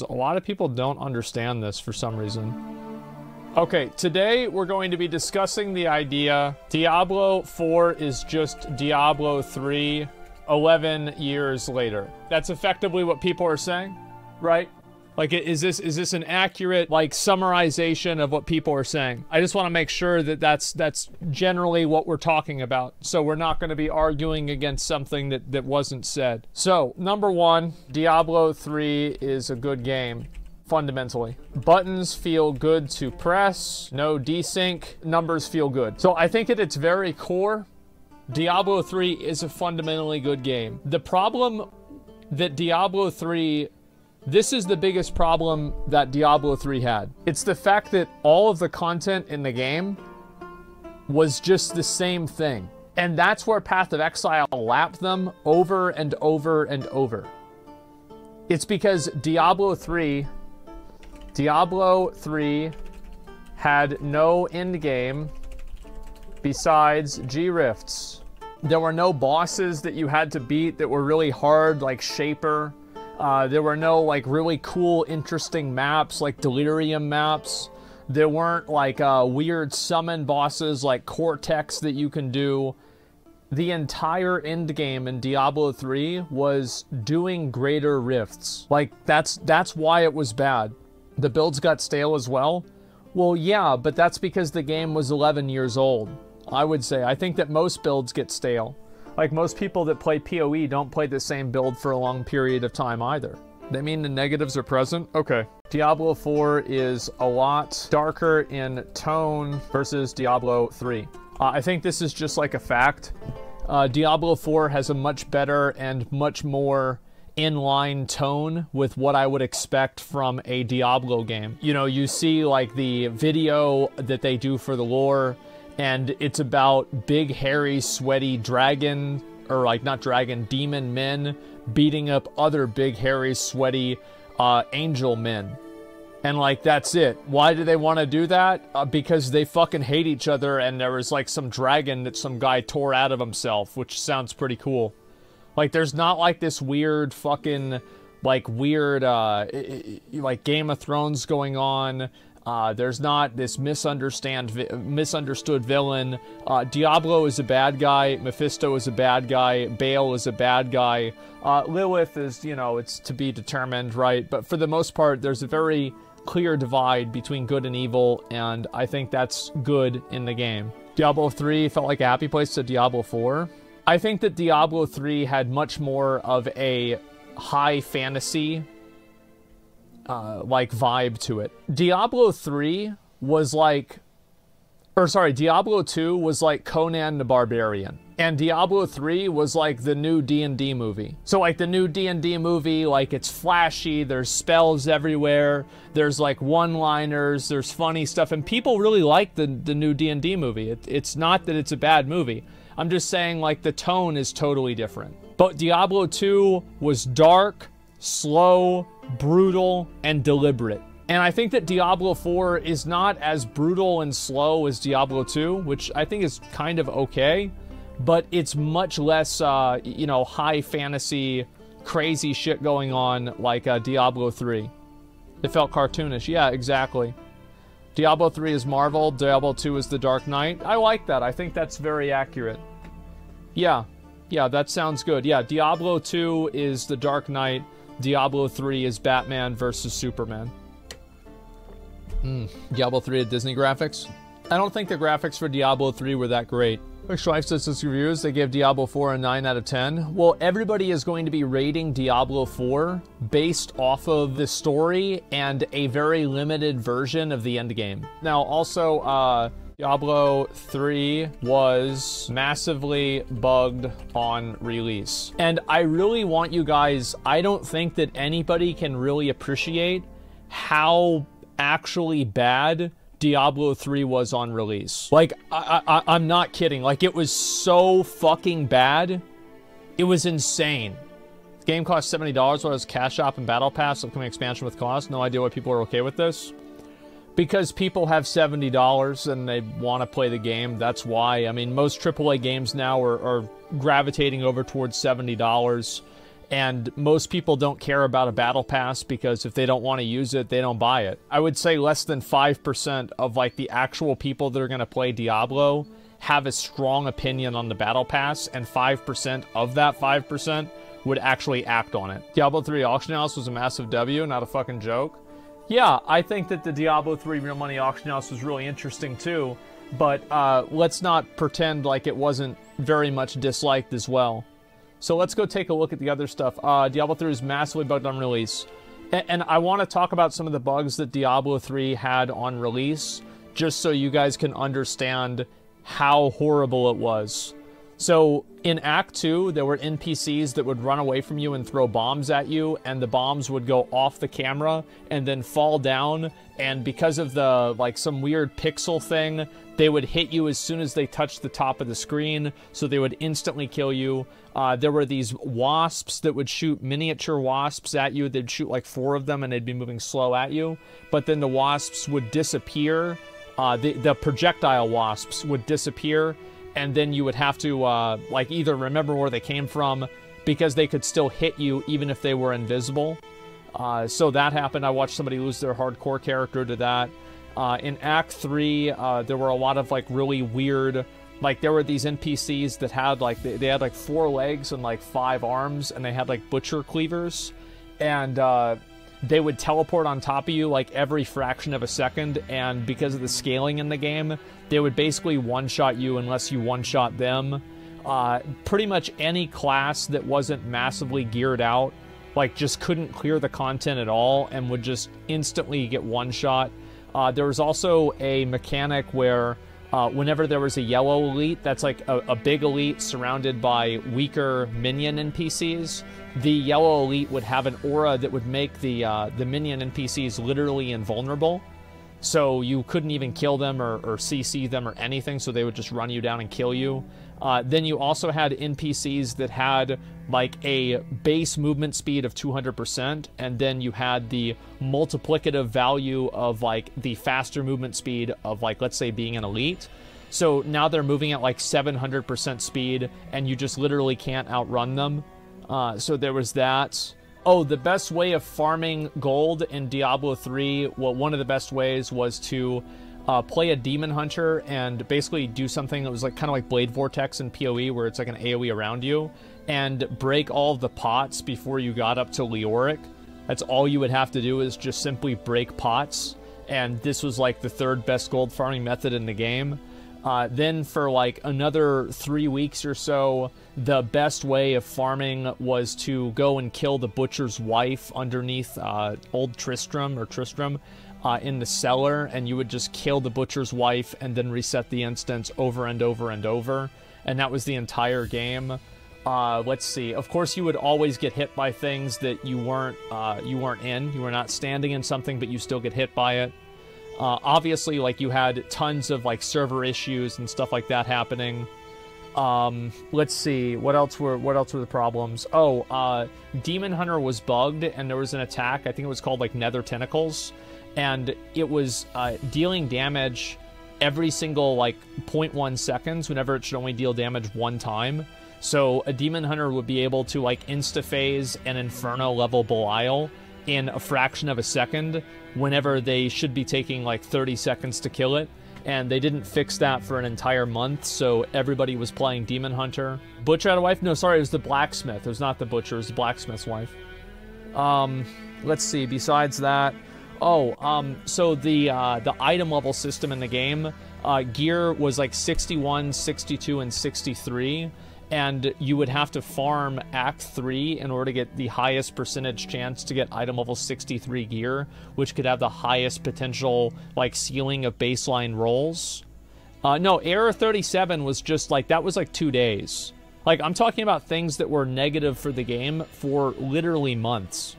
A lot of people don't understand this for some reason. Okay, today we're going to be discussing the idea Diablo 4 is just Diablo 3 11 years later. That's effectively what people are saying, right? Like, is this an accurate, like, summarization of what people are saying? I just want to make sure that that's generally what we're talking about. So we're not going to be arguing against something that wasn't said. So, number one, Diablo 3 is a good game, fundamentally. Buttons feel good to press, no desync, numbers feel good. So I think at its very core, Diablo 3 is a fundamentally good game. The problem that Diablo 3... This is the biggest problem that Diablo 3 had. It's the fact that all of the content in the game was just the same thing. And that's where Path of Exile lapped them over and over and over. It's because Diablo 3 had no end game besides G-Rifts. There were no bosses that you had to beat that were really hard, like Shaper. There were no, like, really cool, interesting maps, like Delirium maps. There weren't, like, weird summon bosses like Cortex that you can do. The entire endgame in Diablo 3 was doing greater rifts. Like, that's why it was bad. The builds got stale as well. Well, yeah, but that's because the game was 11 years old, I would say. I think that most builds get stale. Like, most people that play PoE don't play the same build for a long period of time either. They mean the negatives are present? Okay. Diablo 4 is a lot darker in tone versus Diablo 3. I think this is just like a fact. Diablo 4 has a much better and much more in-line tone with what I would expect from a Diablo game. You know, you see, like, the video that they do for the lore, and it's about big, hairy, sweaty dragon, or, like, not dragon, demon men beating up other big, hairy, sweaty angel men. And, like, that's it. Why do they want to do that? Because they fucking hate each other, and there was, like, some dragon that some guy tore out of himself, which sounds pretty cool. Like, there's not, like, this weird fucking, like, weird, like, Game of Thrones going on. There's not this misunderstood villain. Diablo is a bad guy. Mephisto is a bad guy. Baal is a bad guy. Lilith is, you know, it's to be determined, right? But for the most part, there's a very clear divide between good and evil, and I think that's good in the game. Diablo 3 felt like a happy place to Diablo 4. I think that Diablo 3 had much more of a high fantasy like vibe to it. Diablo 3 was like, Diablo 2 was like Conan the Barbarian. And Diablo 3 was like the new D&D movie. So, like, the new D&D movie, like, it's flashy, there's spells everywhere, there's, like, one-liners, there's funny stuff, and people really like the new D&D movie. It's not that it's a bad movie. I'm just saying, like, the tone is totally different. But Diablo 2 was dark, slow, brutal, and deliberate. And I think that Diablo 4 is not as brutal and slow as Diablo 2, which I think is kind of okay, but it's much less, you know, high fantasy, crazy shit going on like Diablo 3. It felt cartoonish. Yeah, exactly. Diablo 3 is Marvel, Diablo 2 is The Dark Knight. I like that. I think that's very accurate. Yeah, that sounds good. Yeah, Diablo 2 is The Dark Knight, Diablo 3 is Batman versus Superman. Diablo 3 had Disney graphics? I don't think the graphics for Diablo 3 were that great. Like Strife says his reviews, they gave Diablo 4 a 9 out of 10. Well, everybody is going to be rating Diablo 4 based off of the story and a very limited version of the endgame. Now, also, Diablo 3 was massively bugged on release. And I really want you guys, I don't think that anybody can really appreciate how actually bad Diablo 3 was on release. Like, I'm not kidding. Like, it was so fucking bad. It was insane. The game cost $70. What is Cash Shop and Battle Pass? Upcoming expansion with cost. No idea why people are okay with this. Because people have $70 and they want to play the game. That's why. I mean, most AAA games now are gravitating over towards $70. And most people don't care about a battle pass because if they don't want to use it, they don't buy it. I would say less than 5% of like the actual people that are going to play Diablo have a strong opinion on the battle pass, and 5% of that 5% would actually act on it. Diablo 3 Auction House was a massive W, not a fucking joke. Yeah, I think that the Diablo 3 Real Money Auction House was really interesting too, but let's not pretend like it wasn't very much disliked as well. So let's go take a look at the other stuff. Diablo 3 is massively bugged on release. And I want to talk about some of the bugs that Diablo 3 had on release, just so you guys can understand how horrible it was. So in Act 2, there were NPCs that would run away from you and throw bombs at you, and the bombs would go off the camera and then fall down, and because of the, like, some weird pixel thing, they would hit you as soon as they touched the top of the screen, so they would instantly kill you. There were these wasps that would shoot miniature wasps at you. They'd shoot like 4 of them, and they'd be moving slow at you, but then the wasps would disappear. The projectile wasps would disappear, and then you would have to, like, either remember where they came from, because they could still hit you even if they were invisible. So that happened. I watched somebody lose their hardcore character to that. In Act 3, there were a lot of, like, really weird, like, there were these NPCs that had, like, they had, like, 4 legs and, like, 5 arms, and they had, like, butcher cleavers, and, they would teleport on top of you like every fraction of a second, and because of the scaling in the game, they would basically one-shot you unless you one-shot them. Pretty much any class that wasn't massively geared out, like, just couldn't clear the content at all and would just instantly get one-shot. There was also a mechanic where whenever there was a yellow elite, that's like a big elite surrounded by weaker minion NPCs, the yellow elite would have an aura that would make the minion NPCs literally invulnerable. So you couldn't even kill them or CC them or anything, so they would just run you down and kill you. Then you also had NPCs that had like a base movement speed of 200%, and then you had the multiplicative value of like the faster movement speed of, like, let's say being an elite. So now they're moving at like 700% speed, and you just literally can't outrun them. So there was that. Oh, the best way of farming gold in Diablo 3, well, one of the best ways was to play a demon hunter and basically do something that was like kind of like Blade Vortex in PoE, where it's like an AoE around you, and break all of the pots before you got up to Leoric. That's all you would have to do, is just simply break pots, and this was like the 3rd best gold farming method in the game. Then for like another 3 weeks or so, the best way of farming was to go and kill the butcher's wife underneath Old Tristram, in the cellar, and you would just kill the butcher's wife and then reset the instance over and over and over, and that was the entire game. Let's see. Of course, you would always get hit by things that you weren't in. You were not standing in something, but you still get hit by it. Obviously, like, you had tons of like server issues and stuff like that happening. Let's see, what else were the problems? Oh, Demon Hunter was bugged, and there was an attack, I think it was called like Nether Tentacles, and it was dealing damage every single like 0.1 seconds whenever it should only deal damage 1 time. So a Demon Hunter would be able to like insta-phase an Inferno level Belial in a fraction of a second whenever they should be taking like 30 seconds to kill it. And they didn't fix that for an entire month, so everybody was playing Demon Hunter. Butcher had a wife? No, sorry, it was the blacksmith. It was not the butcher, it was the blacksmith's wife. Let's see, besides that... Oh, so the item level system in the game, gear was like 61, 62, and 63, and you would have to farm Act 3 in order to get the highest percentage chance to get item level 63 gear, which could have the highest potential, like, ceiling of baseline rolls. No, Error 37 was just, like, that was, like, 2 days. Like, I'm talking about things that were negative for the game for literally months.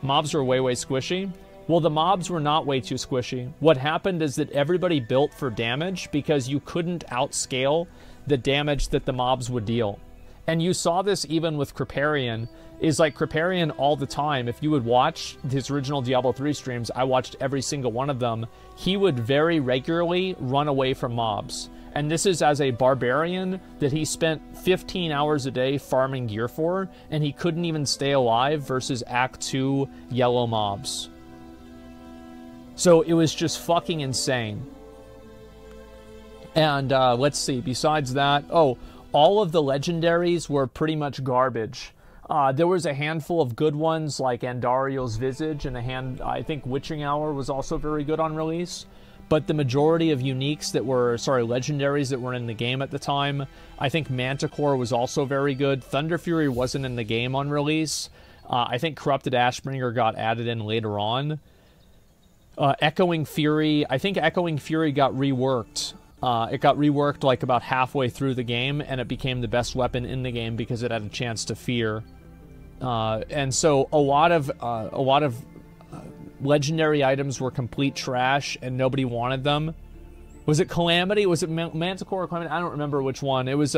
Mobs were way, way squishy. Well, the mobs were not way too squishy. What happened is that everybody built for damage because you couldn't outscale the damage that the mobs would deal. And you saw this even with Kripparrian, is like Kripparrian all the time. If you would watch his original Diablo 3 streams, I watched every single one of them, he would very regularly run away from mobs. And this is as a barbarian that he spent 15 hours a day farming gear for, and he couldn't even stay alive versus Act 2 yellow mobs. So it was just fucking insane. And let's see, besides that, oh, all of the legendaries were pretty much garbage. There was a handful of good ones like Andariel's Visage, and I think Witching Hour was also very good on release. But the majority of uniques that were, legendaries that were in the game at the time, I think Manticore was also very good. Thunder Fury wasn't in the game on release. I think Corrupted Ashbringer got added in later on. Echoing Fury, I think Echoing Fury got reworked. It got reworked like about halfway through the game, and it became the best weapon in the game because it had a chance to fear. And so a lot of legendary items were complete trash, and nobody wanted them. Was it Calamity? Was it Manticore or Calamity? I don't remember which one. It was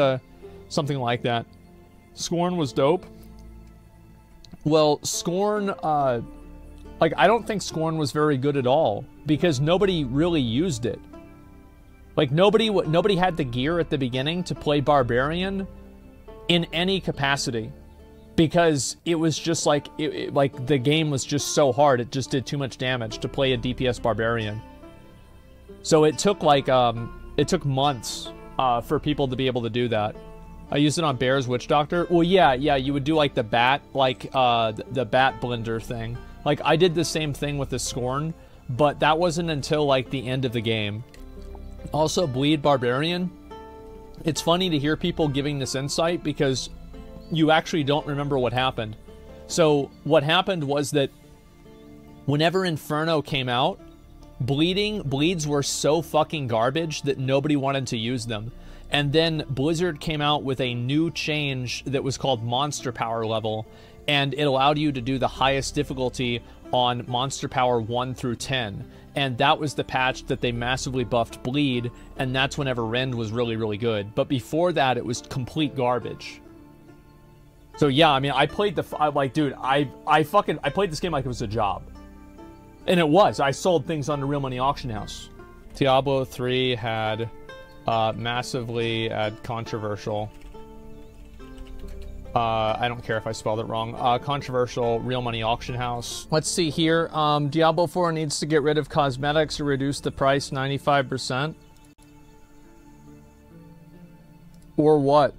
something like that. Scorn was dope. Well, Scorn, I don't think Scorn was very good at all because nobody really used it. Like, nobody had the gear at the beginning to play Barbarian in any capacity. Because it was just like, the game was just so hard, it just did too much damage to play a DPS Barbarian. So it took it took months for people to be able to do that. I used it on Bear's Witch Doctor. Well, yeah, you would do like the bat, the bat blender thing. Like, I did the same thing with the Scorn, but that wasn't until like the end of the game. Also, Bleed Barbarian. It's funny to hear people giving this insight because you actually don't remember what happened. So what happened was that whenever Inferno came out, bleeds were so fucking garbage that nobody wanted to use them. And then Blizzard came out with a new change that was called Monster Power Level, and it allowed you to do the highest difficulty on Monster Power 1 through 10. And that was the patch that they massively buffed Bleed, and that's whenever Rend was really, really good. But before that, it was complete garbage. So yeah, I mean, I played dude, I played this game like it was a job. And it was. I sold things on the Real Money Auction House. Diablo 3 had massively controversial. I don't care if I spelled it wrong. Controversial Real Money Auction House. Let's see here. Diablo 4 needs to get rid of cosmetics or reduce the price 95%. Or what?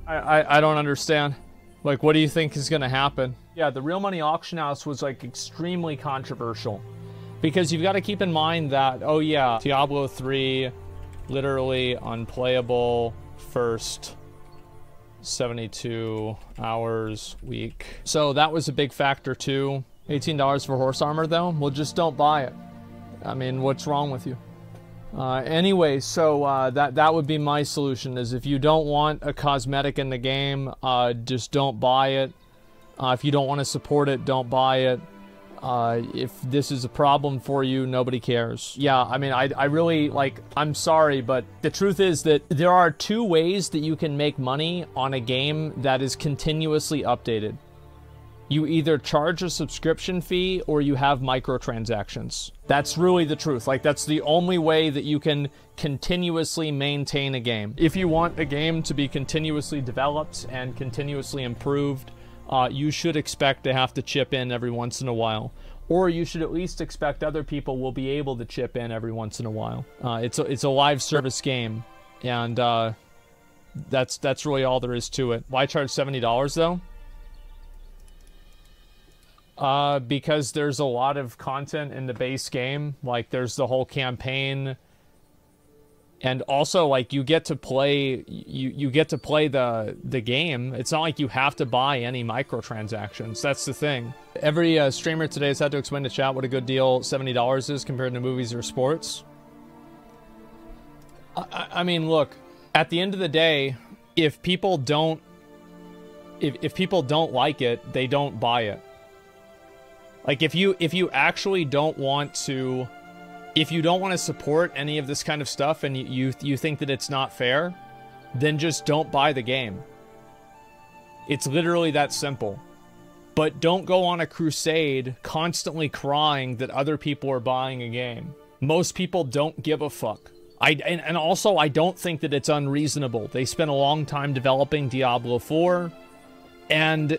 I don't understand. Like, what do you think is going to happen? Yeah, the Real Money Auction House was, like, extremely controversial. Because you've got to keep in mind that, oh yeah, Diablo 3, literally unplayable first 72 hours week. So that was a big factor, too. $18 for horse armor, though? Well, just don't buy it. I mean, what's wrong with you? Anyway, so that would be my solution, is if you don't want a cosmetic in the game, just don't buy it. If you don't want to support it, don't buy it. If this is a problem for you, nobody cares. Yeah, I mean, I really, I'm sorry, but the truth is that there are two ways that you can make money on a game that is continuously updated. You either charge a subscription fee or you have microtransactions. That's really the truth. Like, that's the only way that you can continuously maintain a game. If you want a game to be continuously developed and continuously improved, you should expect to have to chip in every once in a while. Or you should at least expect other people will be able to chip in every once in a while. It's a live service game, and that's really all there is to it. Why charge $70 though? Because there's a lot of content in the base game. Like, there's the whole campaign, and also, like, you get to play you get to play the game. It's not like you have to buy any microtransactions. That's the thing. Every streamer today has had to explain to chat what a good deal $70 is compared to movies or sports. I mean, look, at the end of the day, if people don't like it, they don't buy it. Like, if you actually don't want to, if you don't want to support any of this kind of stuff and you think that it's not fair, then just don't buy the game. It's literally that simple. But don't go on a crusade constantly crying that other people are buying a game. Most people don't give a fuck. And also, I don't think that it's unreasonable. They spent a long time developing Diablo 4, and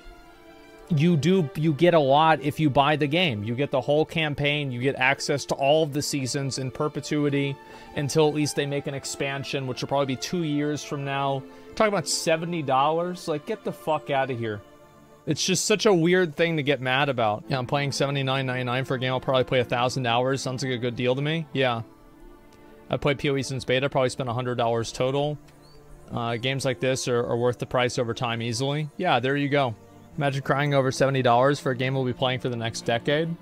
you get a lot if you buy the game. You get the whole campaign, you get access to all of the seasons in perpetuity until at least they make an expansion, which will probably be 2 years from now. Talking about $70? Like, get the fuck out of here. It's just such a weird thing to get mad about. Yeah, I'm playing $79.99 for a game I'll probably play 1,000 hours. Sounds like a good deal to me. Yeah. I played PoE since beta, probably spent $100 total. Games like this are worth the price over time easily. Yeah, there you go. Imagine crying over $70 for a game we'll be playing for the next decade.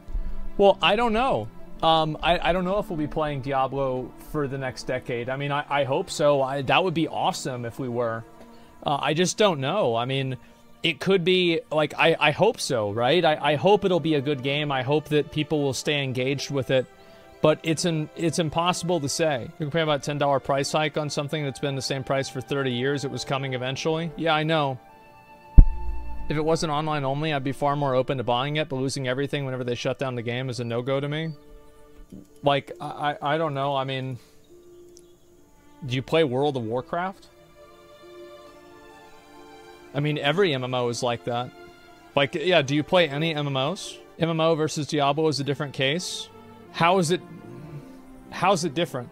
Well, I don't know. I don't know if we'll be playing Diablo for the next decade. I mean, I hope so. That would be awesome if we were. I just don't know. I mean, it could be, like, I hope so, right? I hope it'll be a good game. I hope that people will stay engaged with it. But it's impossible to say. You can pay about a $10 price hike on something that's been the same price for 30 years. It was coming eventually. Yeah, I know. If it wasn't online only, I'd be far more open to buying it, but losing everything whenever they shut down the game is a no-go to me. Like, I don't know. I mean, do you play World of Warcraft? I mean, every MMO is like that. Like, yeah, do you play any MMOs? MMO versus Diablo is a different case. How's it different?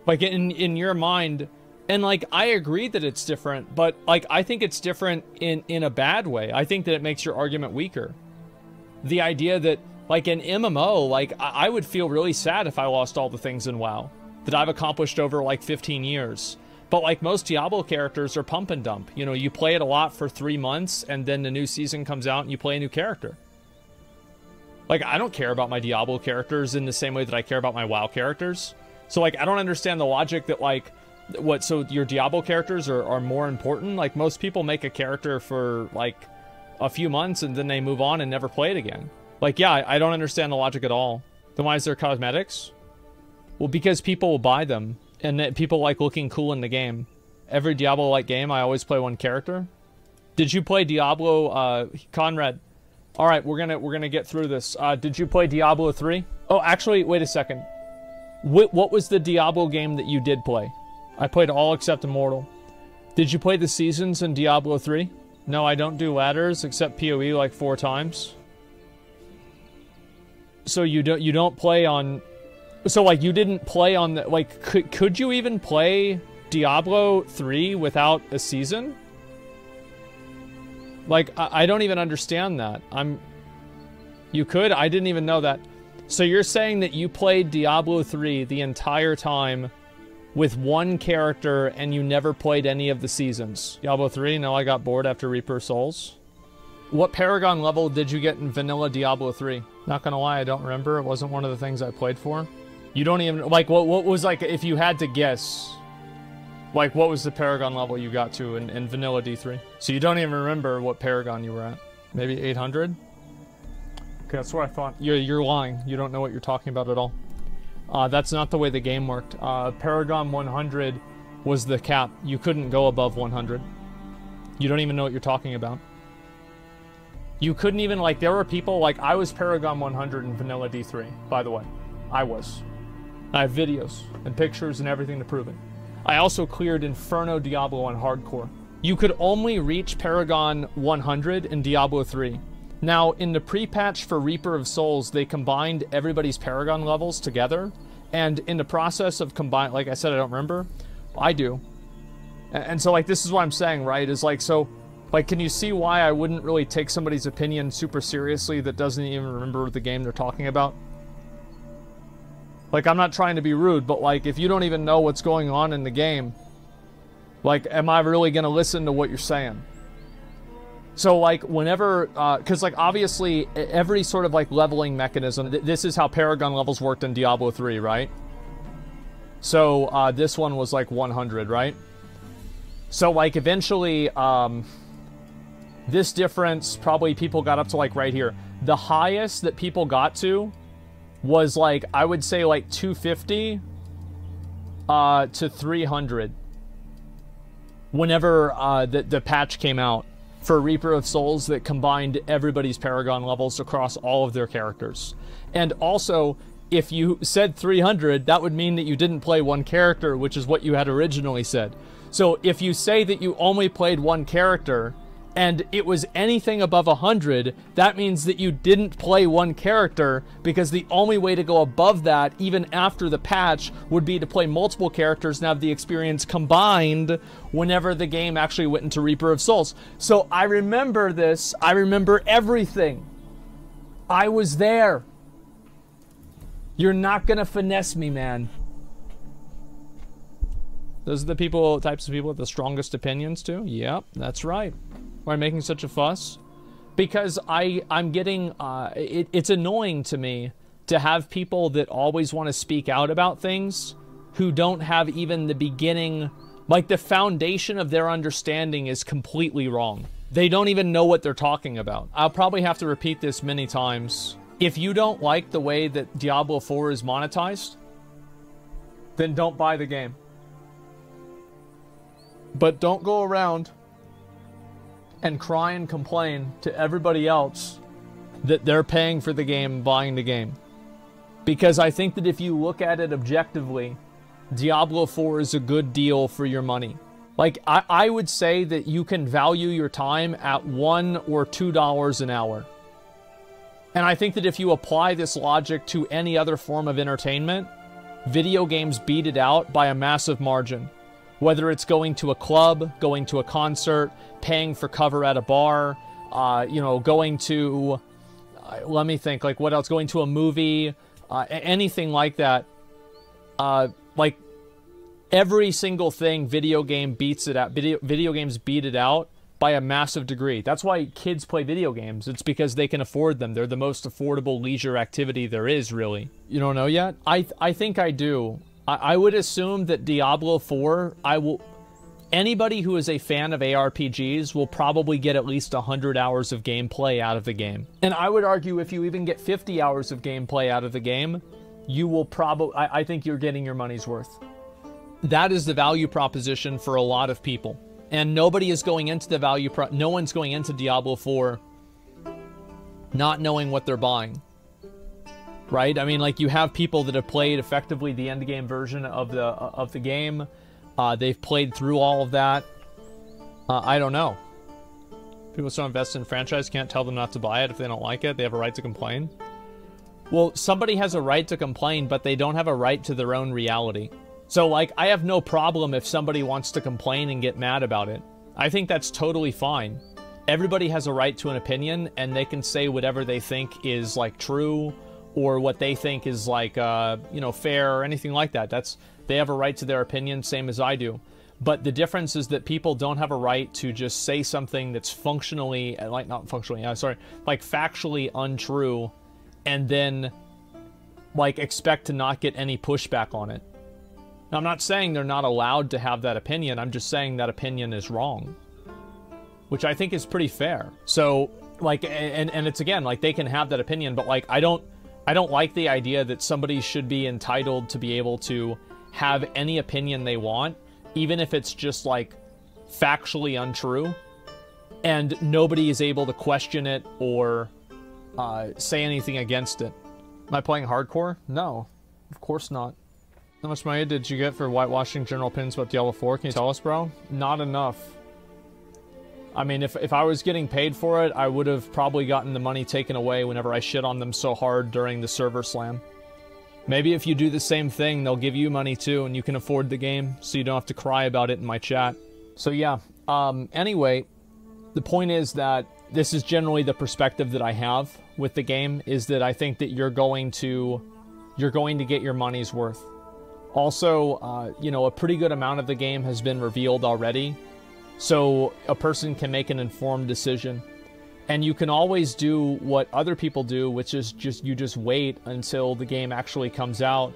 Like, in your mind, and, like, I agree that it's different, but, like, I think it's different in a bad way. I think that it makes your argument weaker. The idea that, like, an MMO, like, I would feel really sad if I lost all the things in WoW that I've accomplished over, like, 15 years. But, like, most Diablo characters are pump and dump. You know, you play it a lot for 3 months, and then the new season comes out and you play a new character. Like, I don't care about my Diablo characters in the same way that I care about my WoW characters. So, like, I don't understand the logic that, like, what, so your Diablo characters are more important? Like, most people make a character for, like, a few months and then they move on and never play it again. Like, yeah, I don't understand the logic at all. Then why is there cosmetics? Well, because people will buy them, and people like looking cool in the game. Every Diablo-like game, I always play one character. Did you play Diablo, Conrad? All right, we're gonna get through this. Did you play Diablo 3? Oh, actually, wait a second. What was the Diablo game that you did play? I played all except Immortal. Did you play the seasons in Diablo 3? No, I don't do ladders except PoE like 4 times. So you don't play on. So, like, you didn't play on the, like, could you even play Diablo 3 without a season? Like, I don't even understand that. You could? I didn't even know that. So you're saying that you played Diablo 3 the entire time with one character and you never played any of the seasons? Diablo 3? No, I got bored after Reaper Souls. What Paragon level did you get in vanilla Diablo 3? Not gonna lie, I don't remember. It wasn't one of the things I played for. You don't even, like, what was, like, if you had to guess, like, what was the Paragon level you got to in vanilla D3? So you don't even remember what Paragon you were at? Maybe 800? Okay, that's what I thought. You're lying. You don't know what you're talking about at all. That's not the way the game worked. Paragon 100 was the cap. You couldn't go above 100. You don't even know what you're talking about. You couldn't even, like, there were people, like, I was Paragon 100 in vanilla D3, by the way. I was. I have videos and pictures and everything to prove it. I also cleared Inferno Diablo on hardcore. You could only reach Paragon 100 in Diablo 3. Now, in the pre-patch for Reaper of Souls, they combined everybody's Paragon levels together, and in the process of combine, like I said, I don't remember. I do. And so, like, this is what I'm saying, right, is, like, so, like, can you see why I wouldn't really take somebody's opinion super seriously that doesn't even remember the game they're talking about? Like, I'm not trying to be rude, but, like, if you don't even know what's going on in the game, like, am I really gonna listen to what you're saying? So, like, whenever, because, like, obviously, every sort of, like, leveling mechanism, this is how Paragon levels worked in Diablo 3, right? So, this one was, like, 100, right? So, like, eventually, this difference, probably people got up to, like, right here. The highest that people got to was, like, I would say, like, 250 to 300 whenever the patch came out for Reaper of Souls that combined everybody's Paragon levels across all of their characters. And also, if you said 300, that would mean that you didn't play one character, which is what you had originally said. So if you say that you only played one character, and it was anything above 100, that means that you didn't play one character, because the only way to go above that, even after the patch, would be to play multiple characters and have the experience combined whenever the game actually went into Reaper of Souls. So I remember this. I remember everything. I was there. You're not gonna finesse me, man. Those are the types of people with the strongest opinions too? Yep, that's right. Why am I making such a fuss? Because I'm getting, it's annoying to me to have people that always want to speak out about things who don't have even the beginning, like the foundation of their understanding is completely wrong. They don't even know what they're talking about. I'll probably have to repeat this many times. If you don't like the way that Diablo 4 is monetized, then don't buy the game. But don't go around and cry and complain to everybody else that they're paying for the game and buying the game. Because I think that if you look at it objectively, Diablo 4 is a good deal for your money. Like, I would say that you can value your time at $1 or $2 an hour. And I think that if you apply this logic to any other form of entertainment, video games beat it out by a massive margin. Whether it's going to a club, going to a concert, paying for cover at a bar, you know, going to, let me think, like what else? Going to a movie, anything like that. Like every single thing video game beats it out. Video games beat it out by a massive degree. That's why kids play video games. It's because they can afford them. They're the most affordable leisure activity there is, really. You don't know yet? I think I do. I would assume that Diablo 4, anybody who is a fan of ARPGs will probably get at least 100 hours of gameplay out of the game. And I would argue if you even get 50 hours of gameplay out of the game, you will I think you're getting your money's worth. That is the value proposition for a lot of people. And nobody is going into the no one's going into Diablo 4 not knowing what they're buying. Right? I mean, like, you have people that have played effectively the end game version of the game. They've played through all of that. I don't know. People still invest in a franchise, can't tell them not to buy it if they don't like it. They have a right to complain. Well, somebody has a right to complain, but they don't have a right to their own reality. So, like, I have no problem if somebody wants to complain and get mad about it. I think that's totally fine. Everybody has a right to an opinion, and they can say whatever they think is, like, true, or what they think is like, you know, fair or anything like that. They have a right to their opinion, same as I do. But the difference is that people don't have a right to just say something that's functionally, like, not functionally, like factually untrue, and then, like, expect to not get any pushback on it. Now, I'm not saying they're not allowed to have that opinion. I'm just saying that opinion is wrong, which I think is pretty fair. So, like, and it's, again, like, they can have that opinion, but, like, I don't like the idea that somebody should be entitled to be able to have any opinion they want, even if it's just, like, factually untrue, and nobody is able to question it or say anything against it. Am I playing hardcore? No, of course not. How much money did you get for whitewashing general opinions about Diablo 4? Can you tell us, bro? Not enough. I mean, if I was getting paid for it, I would have probably gotten the money taken away whenever I shit on them so hard during the server slam. Maybe if you do the same thing, they'll give you money too, and you can afford the game, so you don't have to cry about it in my chat. So yeah, anyway, the point is that this is generally the perspective that I have with the game, is that I think that you're going to get your money's worth. Also, you know, a pretty good amount of the game has been revealed already, so a person can make an informed decision. And you can always do what other people do, which is you just wait until the game actually comes out,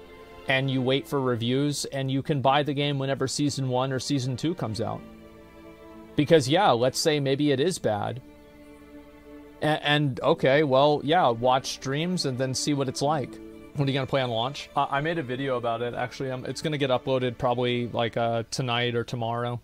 and you wait for reviews, and you can buy the game whenever Season 1 or Season 2 comes out. Because, yeah, let's say maybe it is bad. And okay, well, yeah, watch streams and then see what it's like. What are you going to play on launch? I made a video about it, actually. It's going to get uploaded probably, like, tonight or tomorrow.